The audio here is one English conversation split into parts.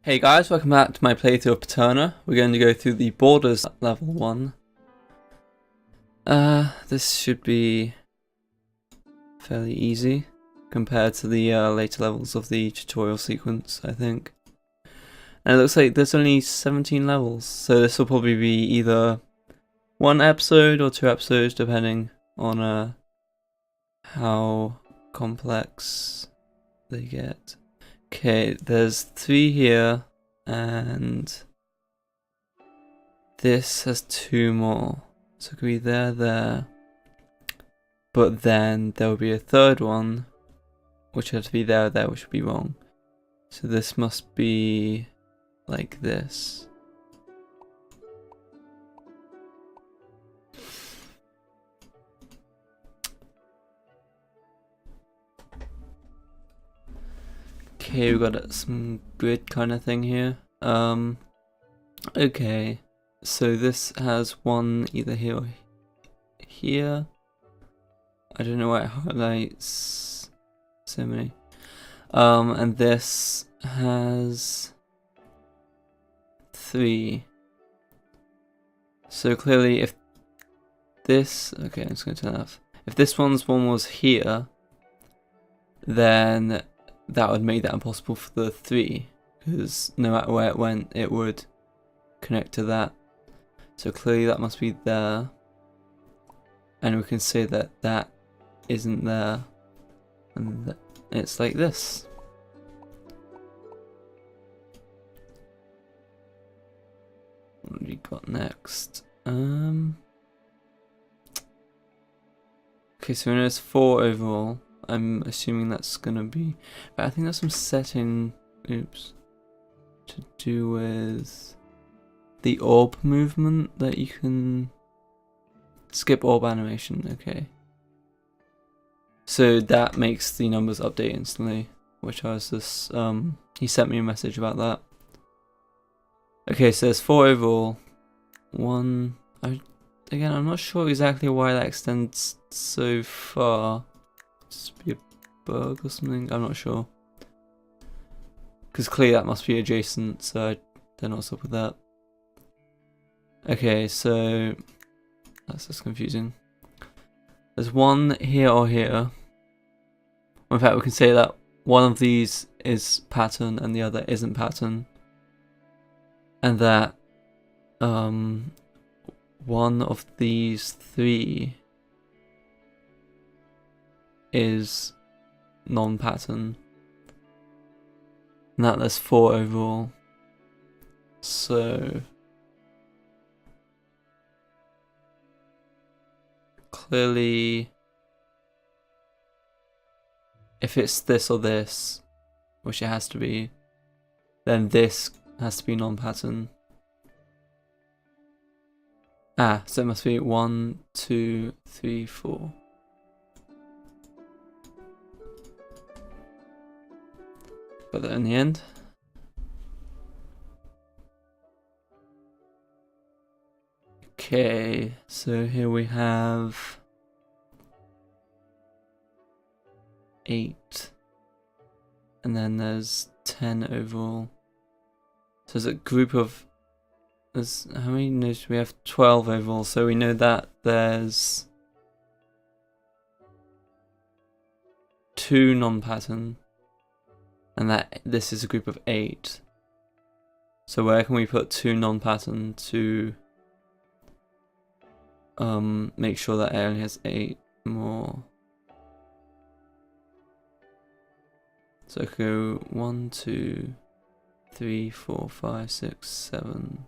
Hey guys, welcome back to my playthrough of Patterna. We're going to go through the borders level 1. This should be fairly easy compared to the later levels of the tutorial sequence, I think. And it looks like there's only 17 levels, so this will probably be either 1 episode or 2 episodes depending on how complex they get. Okay, there's 3 here, and this has 2 more. So it could be there, but then there will be a 3rd one, which has to be there, which would be wrong. So this must be like this. Okay, we got some grid kind of thing here. Okay, so this has 1 either here or here. I don't know why it highlights so many. And this has 3. So clearly if this, okay, I'm just going to turn that off. If this one was here, then that would make that impossible for the 3, because no matter where it went, it would connect to that. So clearly that must be there, and we can say that that isn't there, and it's like this. What have we got next? Okay, so there's 4 overall. I'm assuming that's gonna be, but I think there's some setting, to do with the orb movement that you can skip orb animation. Okay, so that makes the numbers update instantly, which I was just he sent me a message about that. Okay, so there's 4 overall. 1, again, I'm not sure exactly why that extends so far. Just be a bug or something, I'm not sure. Because clearly that must be adjacent, so I don't know what's up with that. Okay, so that's just confusing. There's 1 here or here. In fact, we can say that one of these is pattern and the other isn't pattern. And that one of these 3 is non-pattern, and that there's 4 overall. So clearly if it's this or this, which it has to be, then this has to be non-pattern. So it must be 1, 2, 3, 4. Got that in the end. Okay, so here we have 8, and then there's 10 overall. So there's a group of, how many nodes do we have? 12 overall, so we know that there's 2 non-pattern, and that this is a group of 8. So where can we put 2 non-pattern to make sure that it only has 8 more? So I could go 1, 2, 3, 4, 5, 6, 7,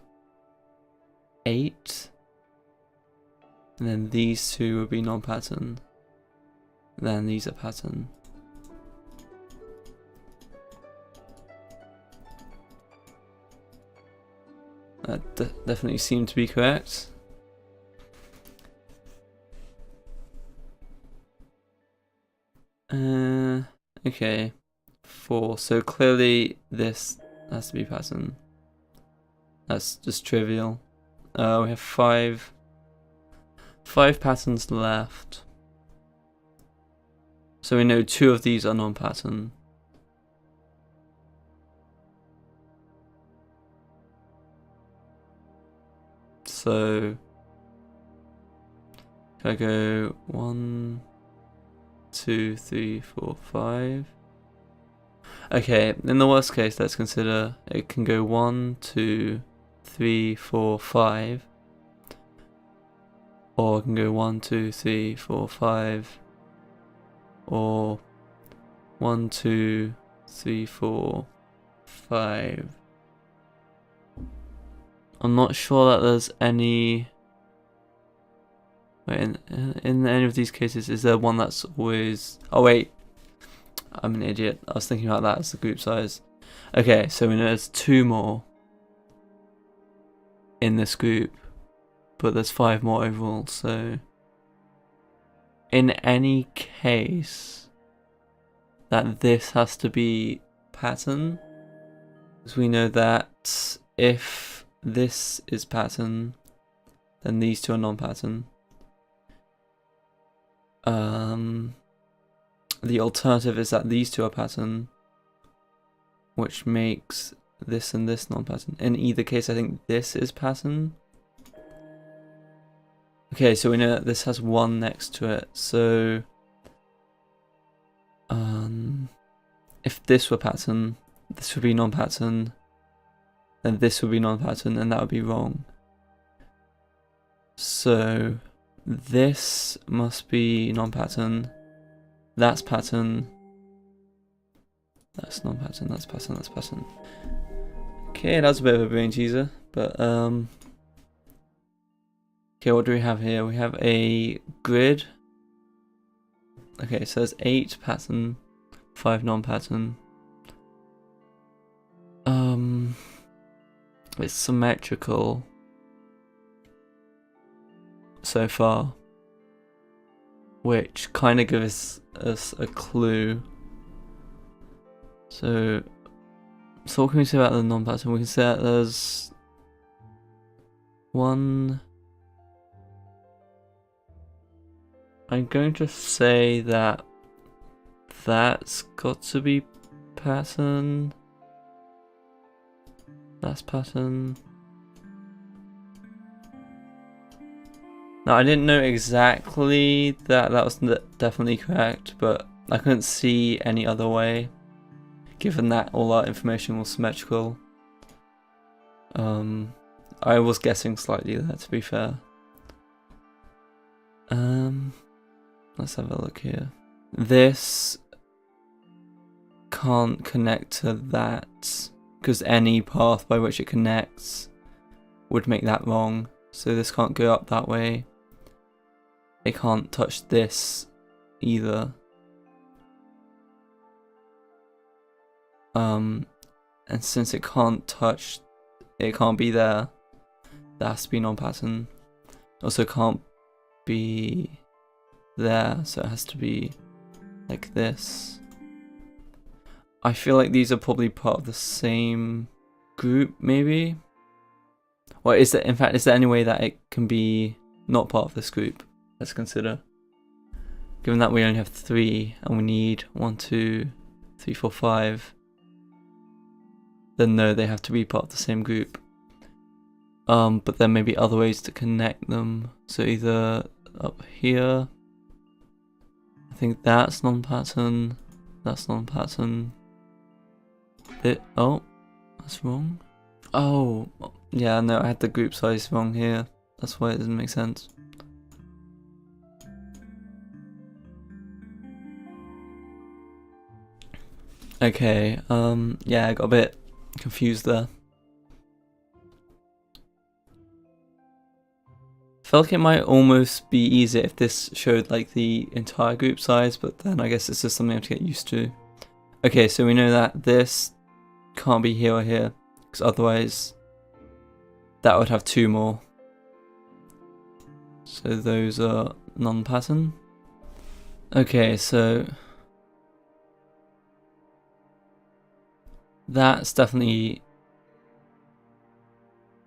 8. And then these 2 would be non-pattern. Then these are pattern. That definitely seemed to be correct. Okay, 4. So clearly this has to be pattern. That's just trivial. We have 5 patterns left. So we know 2 of these are non-pattern. So can I go 1, 2, 3, 4, 5? Okay, in the worst case, let's consider it can go 1, 2, 3, 4, 5. Or it can go 1, 2, 3, 4, 5. Or 1, 2, 3, 4, 5. I'm not sure that there's any. Wait, in any of these cases, is there one that's always. Oh, wait. I'm an idiot. I was thinking about that as the group size. Okay, so we know there's 2 more in this group, but there's 5 more overall, so. In any case, that this has to be pattern. Because we know that if this is pattern, then these 2 are non-pattern. The alternative is that these 2 are pattern, which makes this and this non-pattern. In either case, I think this is pattern. Okay, so we know that this has 1 next to it, so if this were pattern, this would be non-pattern, then this would be non-pattern, and that would be wrong. So this must be non-pattern, that's pattern, that's non-pattern, that's pattern, that's pattern. Okay, that's a bit of a brain teaser, but okay, what do we have here? We have a grid. Okay, so there's 8 pattern, 5 non-pattern. It's symmetrical so far, which kind of gives us a clue. So what can we say about the non-pattern? We can say that there's 1. I'm going to say that that's got to be pattern. That's pattern. Now, I didn't know exactly that was definitely correct, but I couldn't see any other way, given that all our information was symmetrical. I was guessing slightly there, to be fair. Let's have a look here. This can't connect to that, because any path by which it connects would make that wrong. So this can't go up that way. It can't touch this either. And since it can't be there, that has to be non-pattern. Also can't be there, so it has to be like this. I feel like these are probably part of the same group, maybe? Or is there, in fact, is there any way that it can be not part of this group? Let's consider. Given that we only have 3 and we need 1, 2, 3, 4, 5, then no, they have to be part of the same group. But there may be other ways to connect them. So either up here, I think that's non-pattern, that's non-pattern. Oh, that's wrong. Oh, yeah, no, I had the group size wrong here. That's why it doesn't make sense. Okay, yeah, I got a bit confused there. Felt like it might almost be easier if this showed like the entire group size, but then I guess it's just something I have to get used to. Okay, so we know that this can't be here or here, because otherwise that would have 2 more. So those are non-pattern. Okay, so that's definitely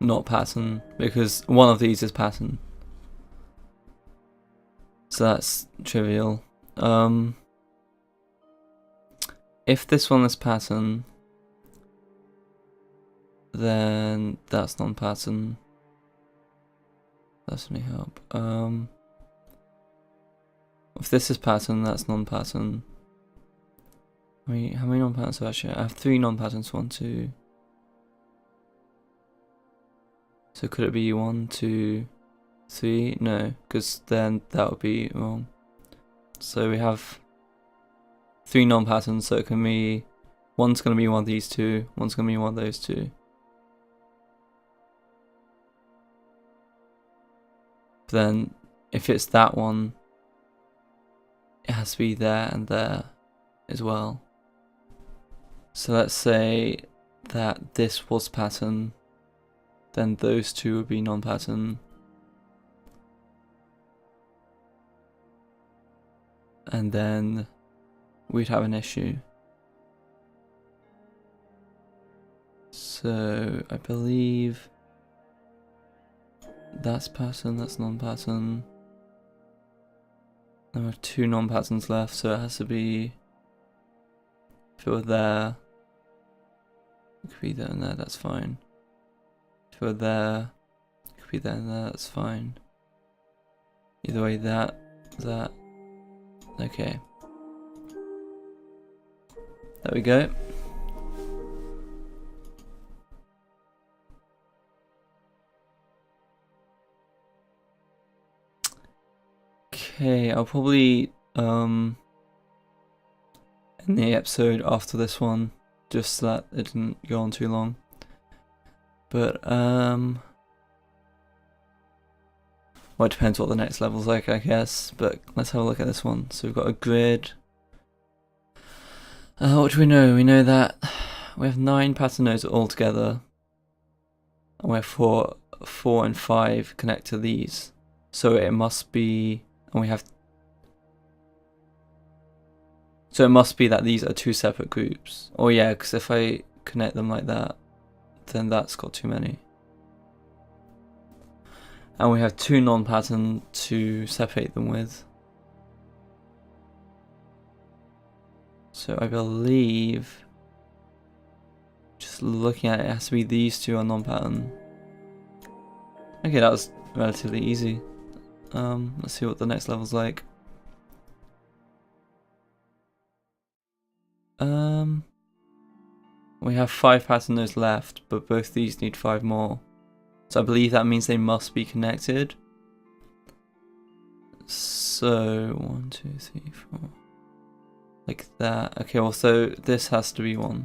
not pattern, because one of these is pattern. So that's trivial. If this one is pattern, then that's non-pattern. That's any help. If this is pattern, that's non-pattern. How many non-patterns do I actually? I have 3 non-patterns. 1, 2. So could it be 1, 2, 3? No, because then that would be wrong. So we have 3 non-patterns. So it can be one's going to be one of these 2. One's going to be one of those 2. Then if it's that one, it has to be there and there as well. So let's say that this was pattern, then those 2 would be non-pattern, and then we'd have an issue. So I believe that's pattern, that's non-pattern. There are 2 non-patterns left, so it has to be, if it were there, it could be there and there, that's fine. If it were there, it could be there and there, that's fine. Either way, that, okay. There we go. Okay, I'll probably end the episode after this one, just so that it didn't go on too long. But well, it depends what the next level's like, I guess. But let's have a look at this one. So we've got a grid. What do we know? We know that we have 9 pattern nodes altogether, and we have 4 and 5 connect to these. So it must be. And we have, so it must be that these are 2 separate groups. Oh yeah, because if I connect them like that, then that's got too many. And we have 2 non-pattern to separate them with. So I believe, just looking at it, it has to be these 2 are non-pattern. Okay, that was relatively easy. Let's see what the next level's like. We have 5 pattern nodes left, but both these need 5 more. So I believe that means they must be connected. So 1, 2, 3, 4, like that. Okay, well, so this has to be 1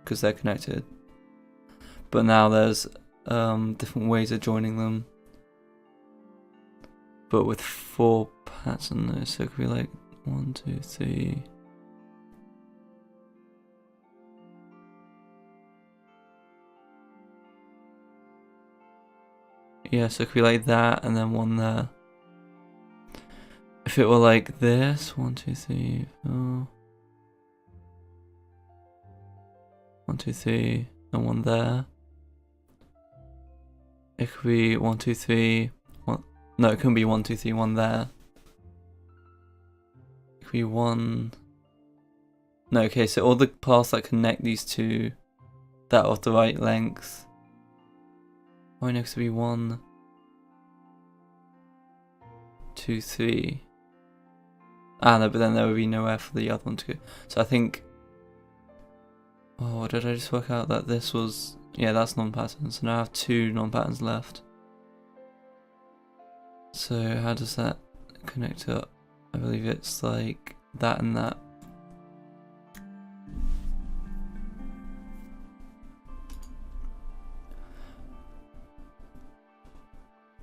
because they're connected. But now there's different ways of joining them. But with 4 pattern nodes, so it could be like 1, 2, 3. Yeah, so it could be like that, and then 1 there. If it were like this, 1, 2, 3, 4. 1, 2, 3, and 1 there. It could be 1, 2, 3. No, it couldn't be 1, 2, 3, 1 there. It could be 1. No, okay, so all the paths that connect these 2 that are of the right length. Oh, it needs to be 1, 2, 3. Ah, no, but then there would be nowhere for the other one to go. So I think. Oh, what did I just work out? That this was. Yeah, that's non-pattern. So now I have 2 non-patterns left. So how does that connect up? I believe it's like that and that.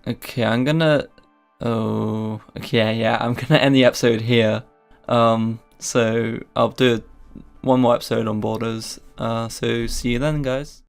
Okay, I'm gonna. Oh, okay, yeah, I'm gonna end the episode here. So I'll do one more episode on borders. So see you then, guys.